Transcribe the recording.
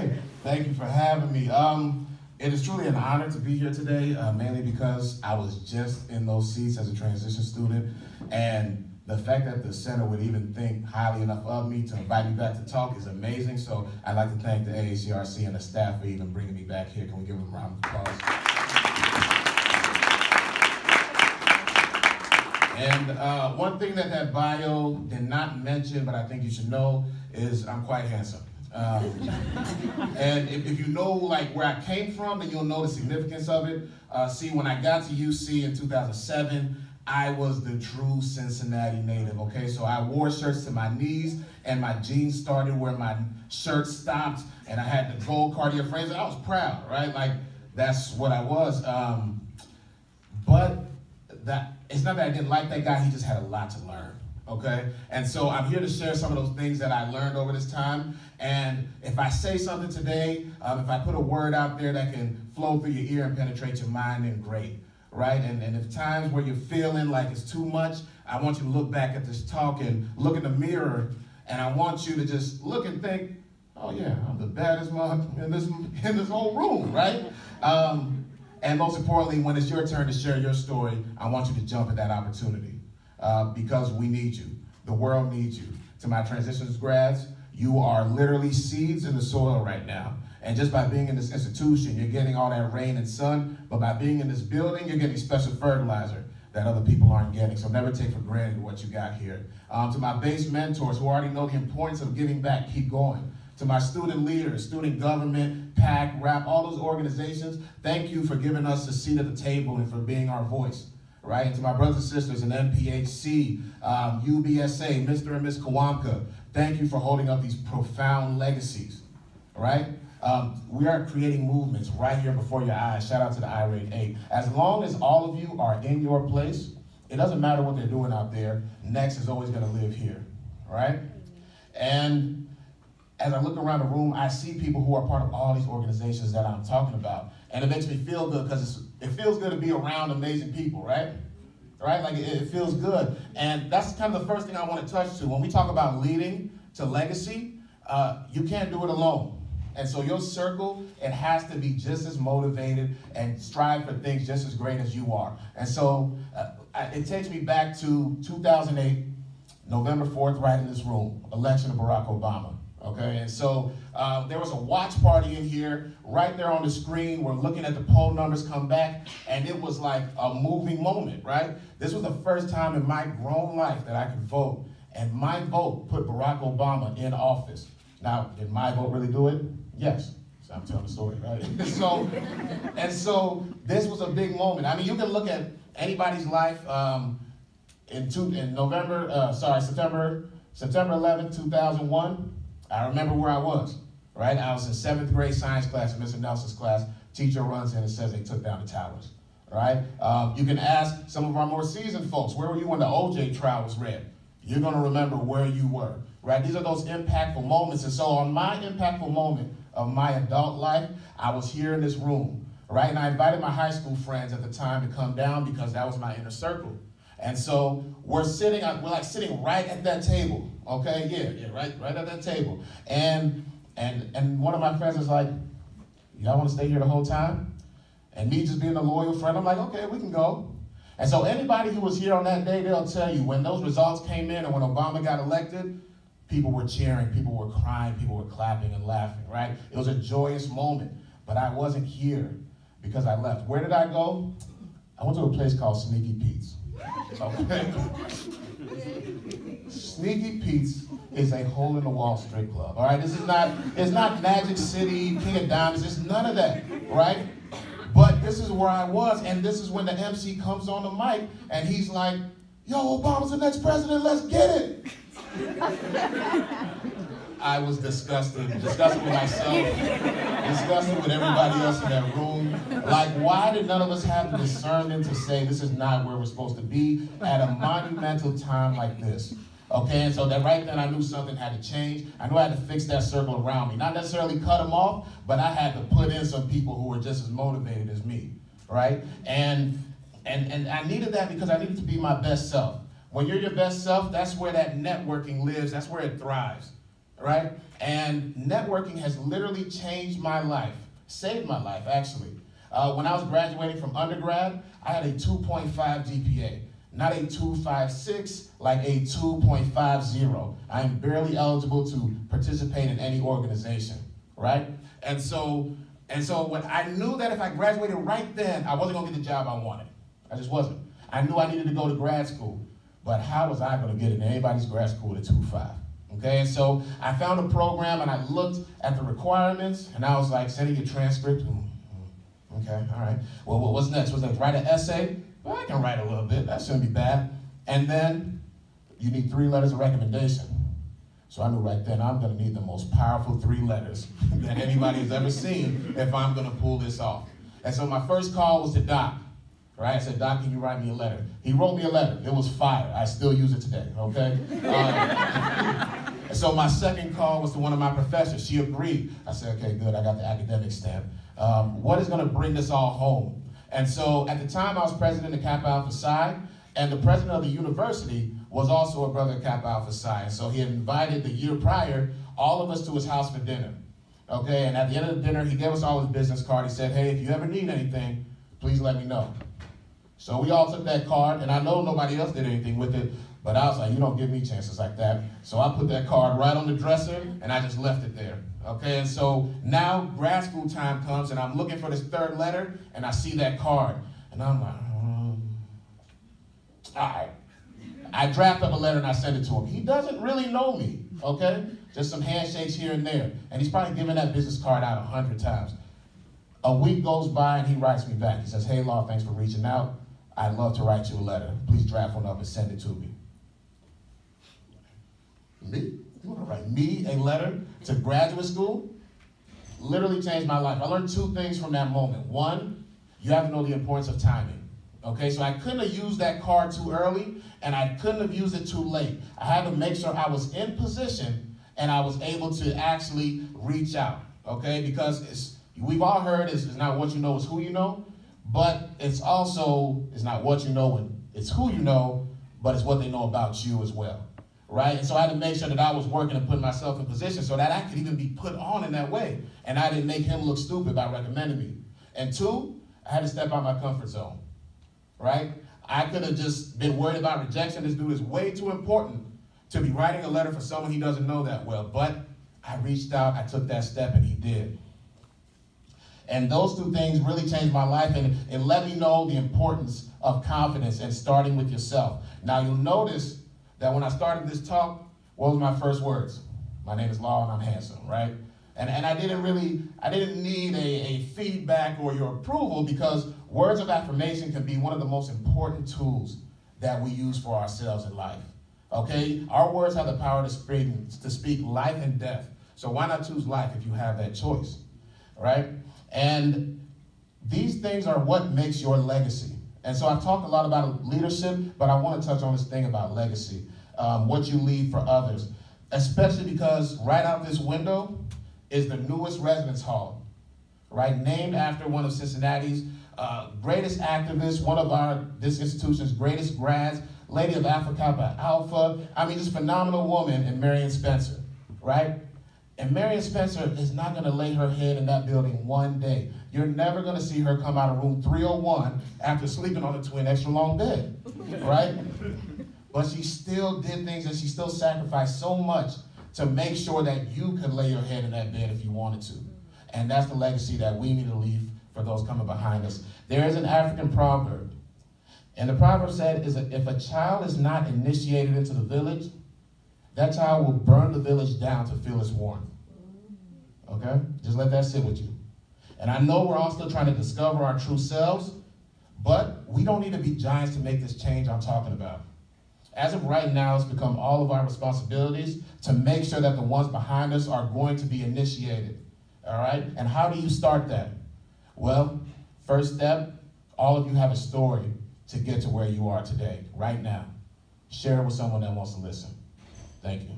right. Thank you for having me. It is truly an honor to be here today, mainly because I was just in those seats as a transition student, and the fact that the center would even think highly enough of me to invite me back to talk is amazing. So I'd like to thank the AACRC and the staff for even bringing me back here. Can we give them a round of applause? And one thing that bio did not mention, but I think you should know, is I'm quite handsome. And if you know like where I came from, then you'll know the significance of it. See, when I got to UC in 2007, I was the true Cincinnati native, okay? So I wore shirts to my knees, and my jeans started where my shirt stopped, and I had the gold Cartier frames, and I was proud, right? Like, that's what I was. But it's not that I didn't like that guy, he just had a lot to learn, okay? And so I'm here to share some of those things that I learned over this time, and if I say something today, if I put a word out there that can flow through your ear and penetrate your mind, then great. Right? And if times where you're feeling like it's too much, I want you to look back at this talk and look in the mirror, and I want you to just look and think, oh yeah, I'm the baddest mother in this whole room, right? And most importantly, when it's your turn to share your story, I want you to jump at that opportunity because we need you. The world needs you. To my transitions grads, you are literally seeds in the soil right now. And just by being in this institution, you're getting all that rain and sun, but by being in this building, you're getting special fertilizer that other people aren't getting. So never take for granted what you got here. To my base mentors who already know the importance of giving back, keep going. To my student leaders, student government, PAC, RAP, all those organizations, thank you for giving us a seat at the table and for being our voice. Right? And to my brothers and sisters in NPHC, UBSA, Mr. and Ms. Kawamka, thank you for holding up these profound legacies. Right? We are creating movements right here before your eyes. Shout out to the IRATE 8. As long as all of you are in your place, it doesn't matter what they're doing out there. Next is always going to live here, right? And as I look around the room, I see people who are part of all these organizations that I'm talking about. And it makes me feel good because it feels good to be around amazing people, right? Right? Like it feels good. And that's kind of the first thing I want to touch to. When we talk about leading to legacy, you can't do it alone. And so your circle, it has to be just as motivated and strive for things just as great as you are. And so it takes me back to 2008, November 4th, right in this room, election of Barack Obama, okay? And so there was a watch party in here, right there on the screen. We're looking at the poll numbers come back, and it was like a moving moment, right? This was the first time in my grown life that I could vote, and my vote put Barack Obama in office. Now, did my vote really do it? Yes. So I'm telling the story, right? So this was a big moment. I mean, you can look at anybody's life September 11, 2001. I remember where I was, right? I was in 7th grade science class, in Mr. Nelson's class. Teacher runs in and says they took down the towers, right? You can ask some of our more seasoned folks, where were you when the OJ trial was read? You're going to remember where you were, right? These are those impactful moments. And so on my impactful moment of my adult life, I was here in this room, right? And I invited my high school friends at the time to come down because that was my inner circle. And so we're like sitting right at that table, okay? Yeah, right at that table. And one of my friends was like, y'all want to stay here the whole time? And me just being a loyal friend, I'm like, okay, we can go. And so anybody who was here on that day, they'll tell you when those results came in and when Obama got elected, people were cheering, people were crying, people were clapping and laughing, right? It was a joyous moment, but I wasn't here because I left. Where did I go? I went to a place called Sneaky Pete's. Okay? Sneaky Pete's is a hole-in-the-wall strip club, all right? It's not Magic City, King of Diamonds, it's none of that, right? But this is where I was, and this is when the MC comes on the mic, and he's like, yo, Obama's the next president, let's get it. I was disgusted with myself, disgusted with everybody else in that room. Like, why did none of us have the discernment to say this is not where we're supposed to be at a monumental time like this? Okay, and so that right then I knew something had to change. I knew I had to fix that circle around me. Not necessarily cut them off, but I had to put in some people who were just as motivated as me, right? And I needed that because I needed to be my best self. When you're your best self, that's where that networking lives, that's where it thrives, right? And networking has literally changed my life, saved my life, actually. When I was graduating from undergrad, I had a 2.5 GPA, not a 2.56, like a 2.50. I am barely eligible to participate in any organization, right? And so when I knew that if I graduated right then, I wasn't gonna get the job I wanted. I just wasn't. I knew I needed to go to grad school, but how was I gonna get into anybody's grad school at 2.5? Okay, and so I found a program and I looked at the requirements and I was like, sending your transcript. Okay, all right. Well, what's next? What's next? Write an essay? Well, I can write a little bit. That shouldn't be bad. And then you need 3 letters of recommendation. So I knew right then I'm going to need the most powerful 3 letters that anybody has ever seen if I'm going to pull this off. And so my first call was to Doc. Right? I said, Doc, can you write me a letter? He wrote me a letter. It was fire. I still use it today, okay? And so my second call was to one of my professors. She agreed. I said, okay, good. I got the academic stamp. What is going to bring this all home? And so at the time, I was president of Kappa Alpha Psi, and the president of the university was also a brother of Kappa Alpha Psi. And so he had invited the year prior all of us to his house for dinner. Okay, and at the end of the dinner, he gave us all his business card. He said, hey, if you ever need anything, please let me know. So we all took that card, and I know nobody else did anything with it, but I was like, you don't give me chances like that. So I put that card right on the dresser, and I just left it there. Okay, and so now grad school time comes, and I'm looking for this 3rd letter, and I see that card. And I'm like, all right. I draft up a letter, and I send it to him. He doesn't really know me, okay? Just some handshakes here and there. And he's probably given that business card out 100 times. A week goes by, and he writes me back. He says, hey, Law, thanks for reaching out. I'd love to write you a letter. Please draft one up and send it to me. Me? You want to write me a letter to graduate school? Literally changed my life. I learned 2 things from that moment. One, you have to know the importance of timing. Okay, so I couldn't have used that card too early, and I couldn't have used it too late. I had to make sure I was in position and I was able to actually reach out. Okay, because we've all heard it's not what you know, it's who you know. But it's also, it's not what you know, and it's who you know, but it's what they know about you as well, right? And so I had to make sure that I was working and putting myself in position so that I could even be put on in that way. And I didn't make him look stupid by recommending me. And 2, I had to step out of my comfort zone, right? I could have just been worried about rejection. This dude is way too important to be writing a letter for someone he doesn't know that well. But I reached out, I took that step, and he did. And those 2 things really changed my life, and it let me know the importance of confidence and starting with yourself. Now, you'll notice that when I started this talk, what was my first words? My name is Law, and I'm handsome, right? And I didn't need a feedback or your approval, because words of affirmation can be one of the most important tools that we use for ourselves in life, okay? Our words have the power to speak life and death. So why not choose life if you have that choice, right? And these things are what makes your legacy. And so I've talked a lot about leadership, but I want to touch on this thing about legacy, what you leave for others, especially because right out this window is the newest residence hall, right? Named after one of Cincinnati's greatest activists, one of this institution's greatest grads, Lady of Alpha Kappa Alpha. I mean, just phenomenal woman in Marion Spencer, right? And Marion Spencer is not going to lay her head in that building one day. You're never going to see her come out of room 301 after sleeping on a twin extra long bed, right? But she still did things, and she still sacrificed so much to make sure that you could lay your head in that bed if you wanted to. And that's the legacy that we need to leave for those coming behind us. There is an African proverb, and the proverb said is that if a child is not initiated into the village, that child will burn the village down to feel its warmth. Okay? Just let that sit with you. And I know we're all still trying to discover our true selves, but we don't need to be giants to make this change I'm talking about. As of right now, it's become all of our responsibilities to make sure that the ones behind us are going to be initiated. All right? And how do you start that? Well, first step, all of you have a story to get to where you are today, right now. Share it with someone that wants to listen. Thank you.